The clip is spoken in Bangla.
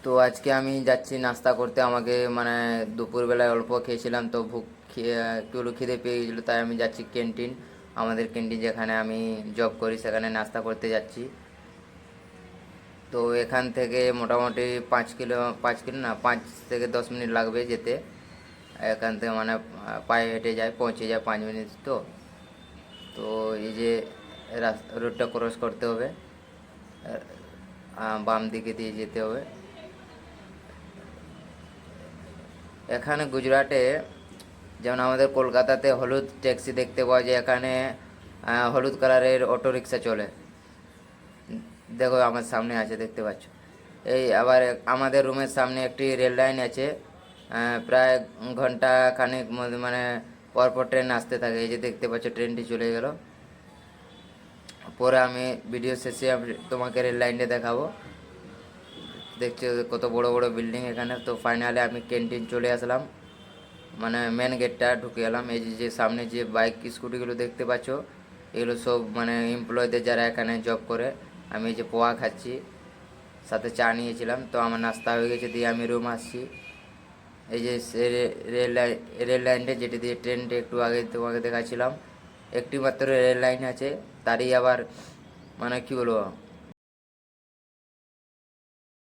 তো আজকে আমি যাচ্ছি নাস্তা করতে। আমাকে মানে দুপুরবেলায় অল্প খেয়েছিলাম, তো একটু হলেও খিদে পেয়ে গেছিলো, তাই আমি যাচ্ছি ক্যান্টিন। আমাদের ক্যান্টিন যেখানে আমি জব করি সেখানে নাস্তা করতে যাচ্ছি। তো এখান থেকে মোটামুটি 5 কিলো না, 5 থেকে 10 মিনিট লাগবে যেতে। এখান থেকে মানে পায়ে হেঁটে যায়, পৌঁছে যায় 5 মিনিট। তো তো এই যে রোডটা ক্রস করতে হবে, বাম দিকে দিয়ে যেতে হবে। এখানে গুজরাটে যেমন আমাদের কলকাতাতে হলুদ ট্যাক্সি দেখতে পাওয়া যায়, এখানে হলুদ কালারের অটো রিক্সা চলে। দেখো আমার সামনে আছে, দেখতে পাচ্ছ। এই আবার আমাদের রুমের সামনে একটি রেল লাইন আছে। প্রায় ঘন্টা খানেক মানে পরপর ট্রেন আসতে থাকে। এই যে দেখতে পাচ্ছ, ট্রেনটি চলে গেল। পরে আমি ভিডিও শেষে তোমাকে রেল লাইনটা দেখাবো। দেখছো কত বড় বড় বিল্ডিং এখানে। তো ফাইনালি আমি ক্যান্টিন চলে আসলাম, মানে মেন গেটটা ঢুকে এলাম। এই যে সামনে যে বাইক স্কুটিগুলো দেখতে পাচ্ছ, এগুলো সব মানে এমপ্লয়ীদের, যারা এখানে জব করে। আমি এই যে পোহা খাচ্ছি, সাথে চা নিয়েছিলাম। তো আমার নাস্তা হয়ে গেছে, দিয়ে আমি রুম আসছি। এই যে রেল লাইনটা যেটি দিয়ে ট্রেনটা একটু আগে তোমাকে দেখাচ্ছিলাম, একটি মাত্র রেল লাইন আছে। তারই আবার মানে কী বলবো,